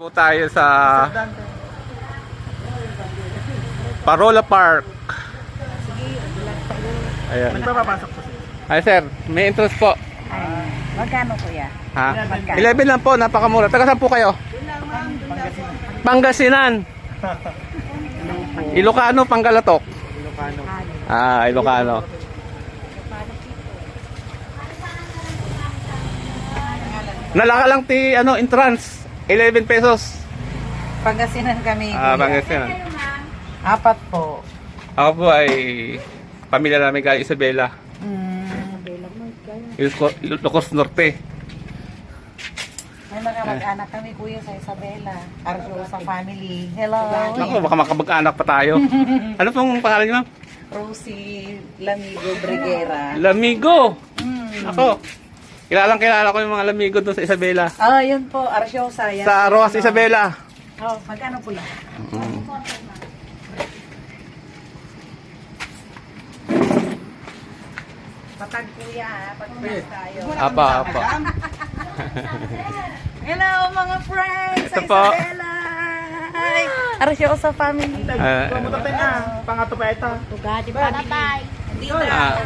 Po tayo sa Parola Park. Ayan. Magpapapasok po sir. Ay sir, may entrance po. Ay, magkano kuya? Ha? Magkano? 11 lang po, napakamura. Taga saan po kayo? Pangasinan. Ilocano, Panggalatok. Ilocano. Ah, Ilocano. Nalaka lang ti ano entrance, 11 pesos. Pangasinan kami Ah, kuya. Pangasinan. 4 po. Ako po ay pamilya namin galing Isabela, Ilocos Norte. May mga mag-anak kami kuya sa Isabela. Arjo sa family. Hello. Ako, baka makabag-anak pa tayo. Ano pong pangalan niyo, ma'am? Rosie Lamigo Briguera. Lamigo. Mm. Ako. Kilala ko yung mga Lamigo doon sa Isabela. Ah, yun po. Arjosa. Yan. Sa Roas, Isabela. Oh, magkano po lang? Patag kuya ha. Pag-unas tayo. Apa. Hello mga friends Ito sa po. Isabela. Hi. Arjosa family. Pumunta tayo na. Pangato pa ito. Tugadi pa natay. Dito.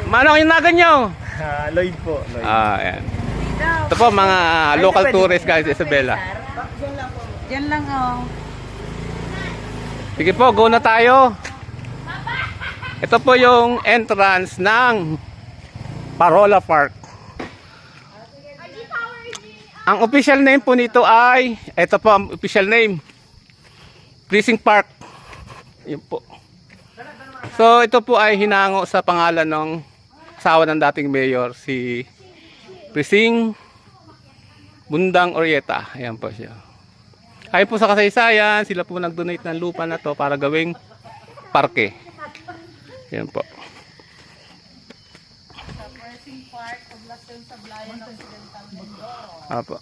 Manong yung nagan nyo? Lloyd po. Lloyd. Ayan. Ito po mga local tourists guys sa Isabela. Diyan lang oh. Sige po, go na tayo. Ito po yung entrance ng Parola Park. Ang official name po nito ay, ito po ang official name, Precinct Park. Yun po. So ito po ay hinango sa pangalan ng asawa ng dating mayor, si Precinct Bundang Orieta. Ayan po siya. Ayon po sa kasaysayan, sila po nag-donate ng lupa na to para gawing parke. Ayan po. Apo.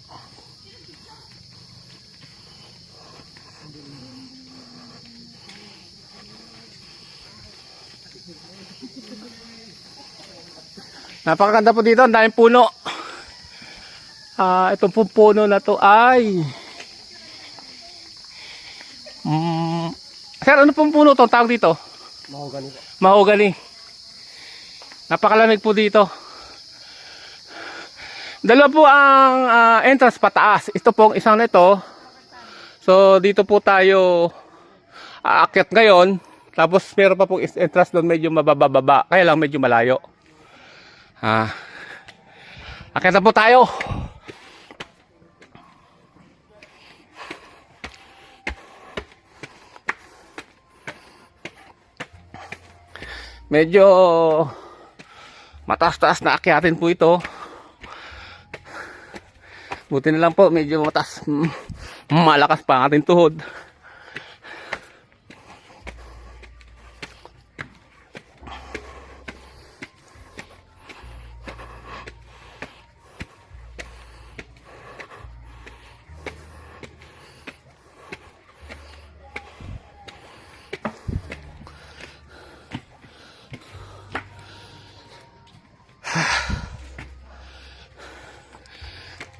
Napakaganda po dito, ang daming puno. Itong puno na to ay sir, ano pong puno to tawag dito? Mahogany po. Mahogany. Napakalamig po dito. Dalawa po ang entrance pataas. Ito pong isang nito. So dito po tayo aakyat ngayon. Tapos meron pa pong entrance doon medyo mabababa. Kaya lang medyo malayo. Akyat na po tayo. Medyo mataas-taas na akyatin po ito. Buti na lang po, medyo mataas, malakas pa ang ating tuhod.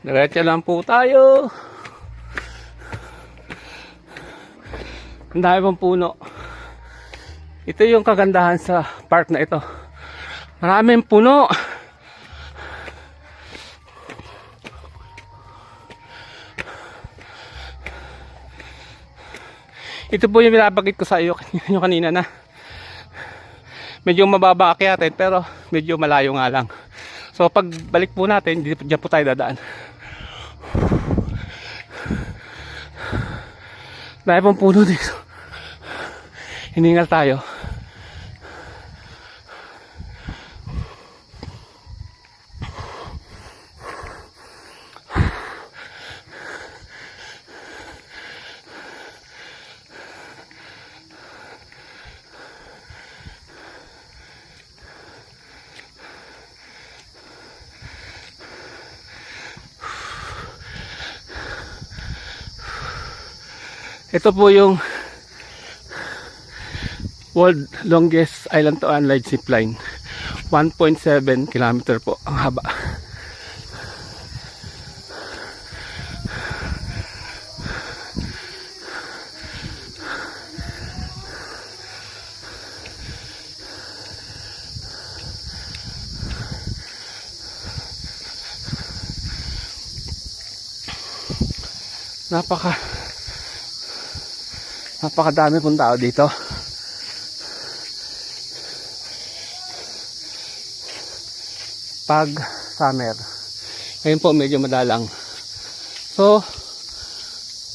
Diretso lang po tayo. Ang dami pong puno. Ito yung kagandahan sa park na ito. Maraming puno. Ito po yung binabagit ko sa iyo yung kanina na medyo mababa akyatin pero medyo malayo nga lang. So pag balik po natin, diyan po tayo dadaan. Dahil pong puno dito. Hiningal tayo. Ito po yung world longest island to island zipline. 1.7 kilometer po ang haba. napakadami pong tao dito. Pag summer. Ngayon po medyo madalang. So,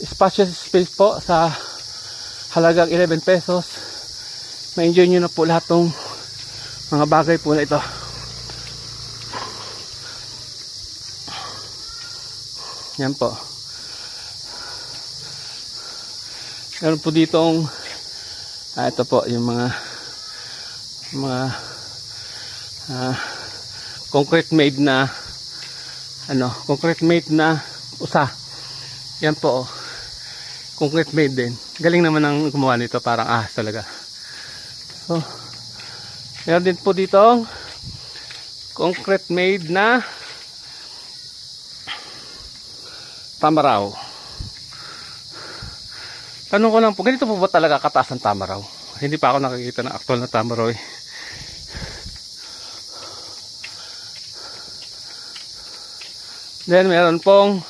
spacious space po sa halagang 11 pesos. Ma-enjoy nyo na po lahat ng mga bagay po na ito. Yan po. Meron po ditong ito po yung mga concrete made na concrete made na usa. Yan po. Concrete made din. Galing naman ang gumawa nito, parang ahas talaga. So, meron din po ditong concrete made na tamaraw. Tanong ko lang po, ganito po ba talaga kataas ang tamaraw? Hindi pa ako nakikita ng actual na tamaraw eh. Then meron pong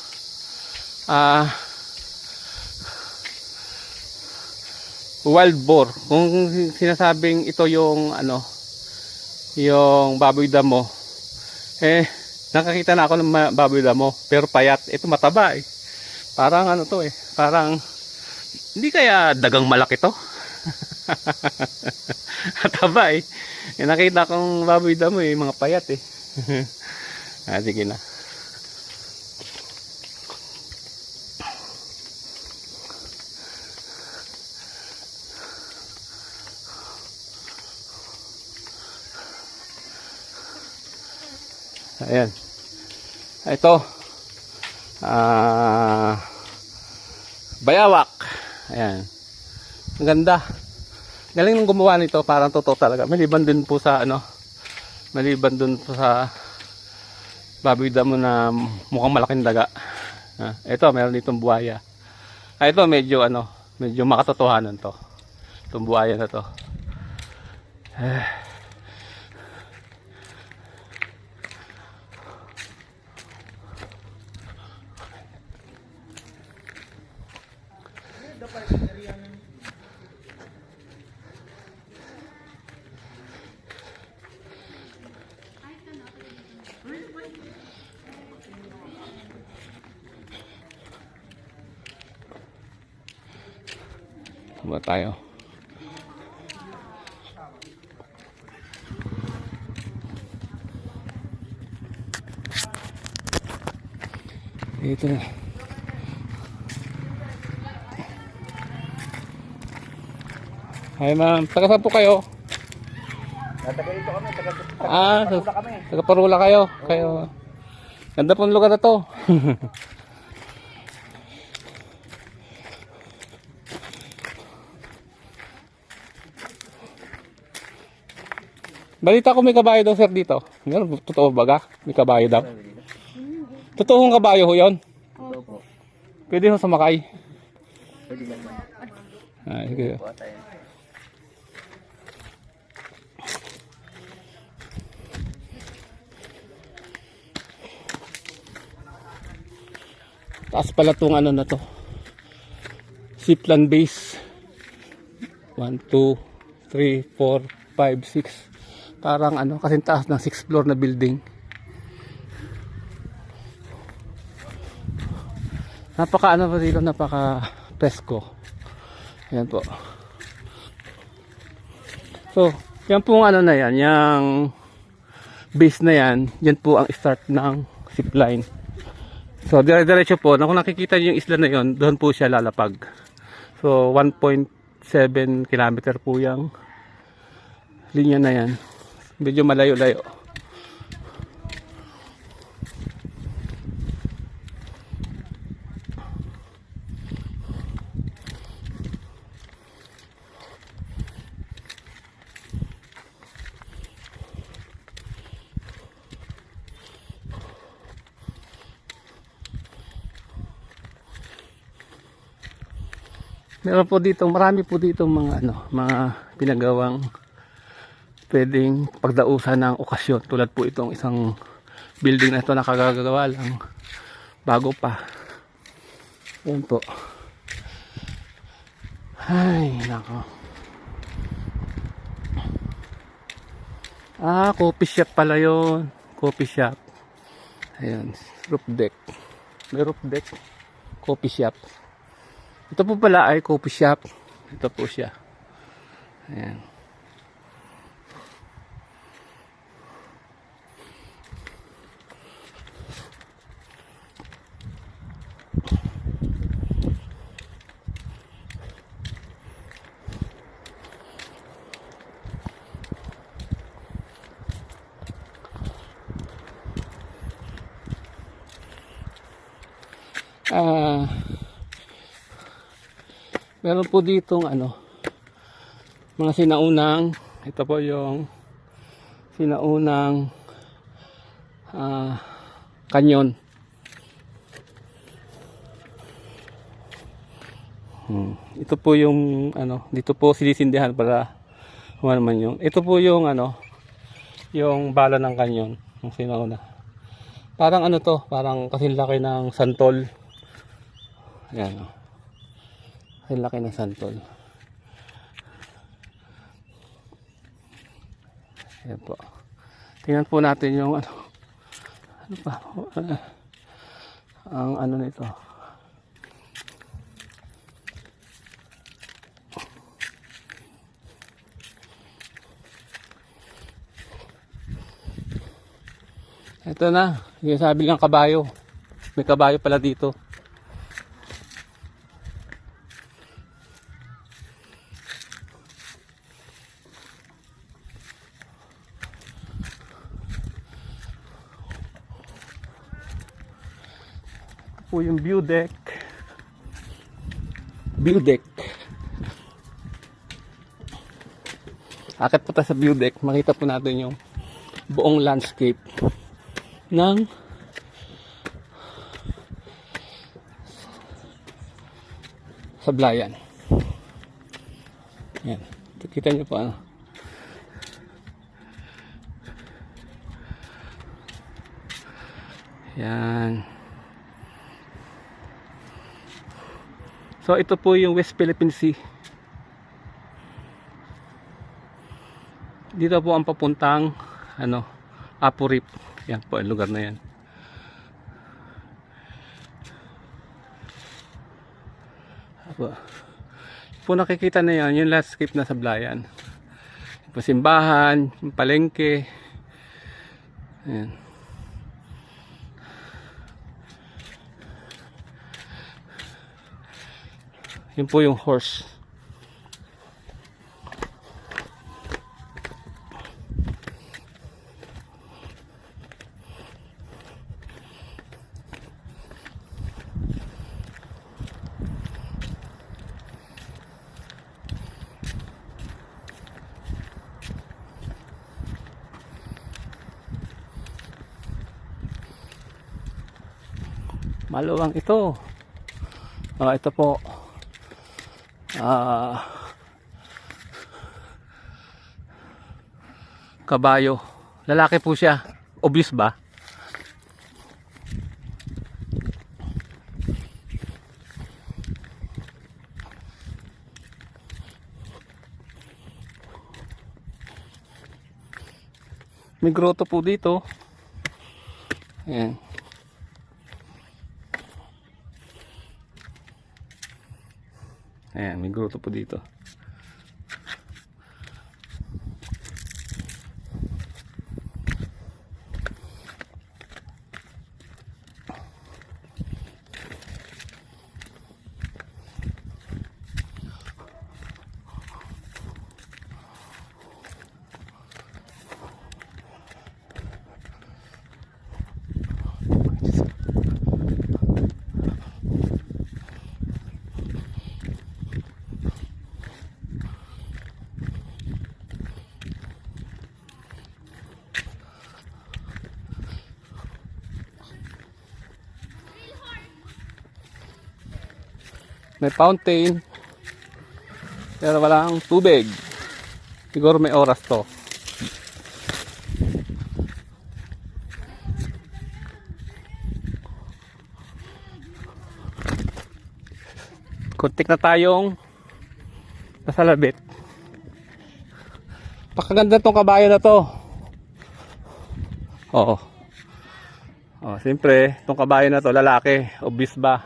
wild boar. Kung sinasabing ito yung yung baboy damo, nakakita na ako ng baboy damo, pero payat. Ito mataba eh. Parang to eh, parang hindi kaya dagang malaki to. Mataba eh. Nakita kong baboy damo eh, mga payat eh. Sige na. Ayan. Ito. Bayawak. Ayan. Ang ganda. Galing nung gumawa nito, parang totoo talaga. Maliban din po sa maliban dun po sa baboy damo na mukhang malaking daga. Ito, meron ditong buhaya. Ito medyo medyo makatotohanan to. Itong buhaya na to. Buat tayo. Ito na. Hi ma'am, taga saan po kayo? Taga dito kami, taga kami. Taga Parula kayo. Ganda pong lugar na to. Balita ko may kabayo daw sir dito. Totoo ba ga? May kabayo daw. Totoong kabayo ho yun? Opo. Pwede ho sumakay. Pwede naman. Sige. Taas pala itong na to. Zipline base. 1, 2, 3, 4, 5, 6. Parang kasi taas ng 6th floor na building. Napaka pa dito, napaka presko. Ayan po. So, yan pong na yan, yung base na yan, yan po ang start ng zipline. So, dire-diretso po, kung nakikita niyo yung isla na yon, doon po siya lalapag. So, 1.7 kilometer po yung linya na yan. Medyo malayo-layo. Meron po dito, marami po dito mga mga pinagawang pwedeng pagdausan ng okasyon, tulad po itong isang building na ito na kagagawa lang bago pa. Yan po. Ay, nako. Coffee shop pala yun. Coffee shop. Ayan, roof deck. May roof deck. Coffee shop. Ito po pala ay coffee shop. Ito po siya. Ayan. Meron po ditong mga sinaunang, ito po yung sinaunang kanyon. Ito po yung dito po sinisindihan para kung ano man yung. Ito po yung yung bala ng kanyon, yung sinauna. Parang to, parang kasing laki ng santol. Ayan, kasing laki ng santol. Ayan po. Tingnan po natin yung ano pa, ang nito. Ito na, yung sabi ng kabayo. May kabayo pala dito. Ito po yung view deck. View deck. Akit po tayo sa view deck. Makita po natin yung buong landscape ng Sablayan. Yan. Kita nyo po Yan. So ito po yung West Philippine Sea. Dito po ang papuntang Apo Reef. Yan po ang lugar na yan. Po nakikita na yan, yung landscape na Sablayan. Yung pasimbahan, yung palengke. Ayan. Yun po yung horse. Maluwang ito. Ito po. Kabayo. Lalaki po siya. Obvious ba? May grotto po dito. Ayan. Ayan, may grotto po dito. May fountain. Pero walang tubig. Siguro may oras to. Kuntik na tayong nasalabit. Pakaganda tong kabayo na to. Oo. Oh, siyempre, tong kabayo na to, lalaki. Obvious ba?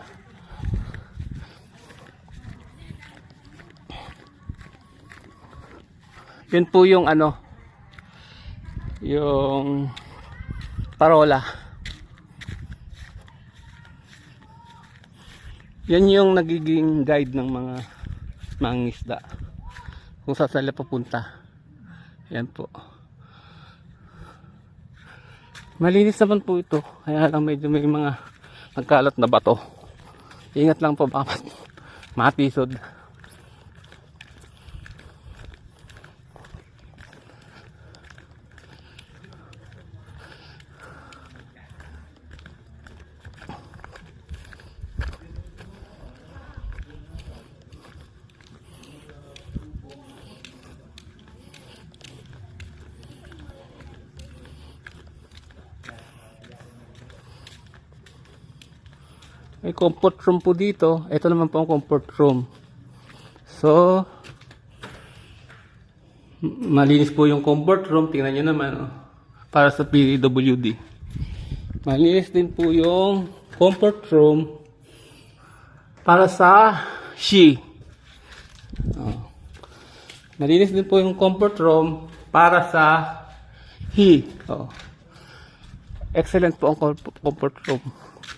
Yun po yung ano, yung parola. Yan yung nagiging guide ng mga mangingisda kung saan sila pupunta. Yan po. Malinis naman po ito, kaya lang medyo may mga nagkalat na bato. Ingat lang po baka matisod. May comfort room po dito. Ito naman po ang comfort room. So, malinis po yung comfort room. Tingnan nyo naman. Oh, para sa PWD. Malinis din po yung comfort room para sa She. Oh. Malinis din po yung comfort room para sa He. Oh. Excellent po ang comfort room.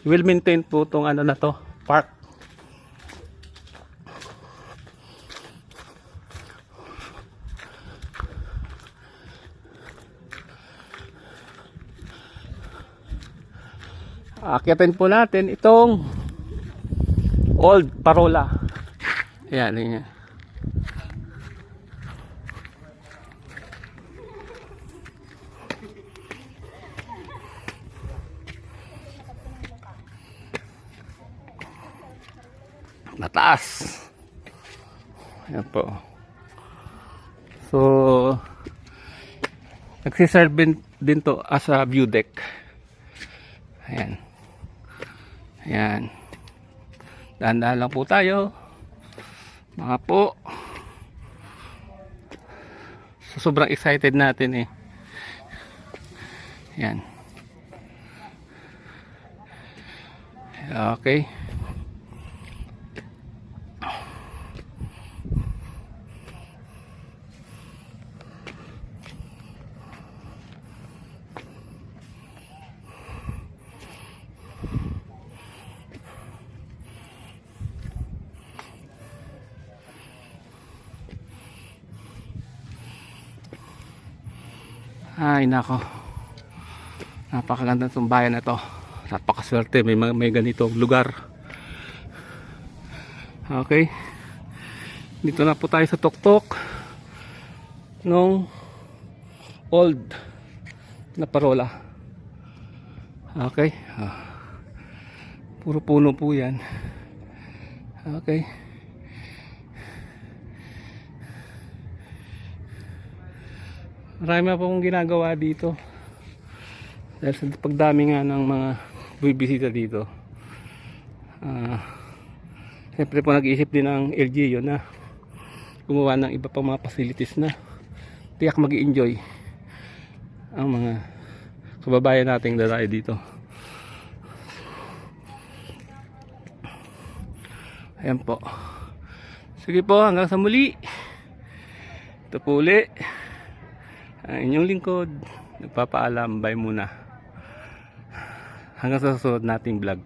Will maintain po itong ano na to, park. Akyatin po natin itong old parola. Ayan, ayan. Mataas. Ayan po. So, nagsiserve din to as a view deck. Ayan. Ayan. Dahan-dahan lang po tayo. Mga po. So, sobrang excited natin eh. Ayan. Okay. Ay nako, napakaganda itong bayan na ito. Napakaswerte, may ganitong lugar. Okay, dito na po tayo sa tuktok nung old na parola. Okay, puro puno po yan. Okay, marami pa pong ginagawa dito dahil sa pagdami nga ng mga bibisita dito. Siyempre po nag-iisip din ng LGU na gumawa ng iba pang mga facilities na tiyak mag-i-enjoy ang mga kababayan nating darayo dito. Ayan po. Sige po, hanggang sa muli. Ito po uli ang inyong lingkod, nagpapaalam, bye muna. Hanggang sa susunod nating vlog.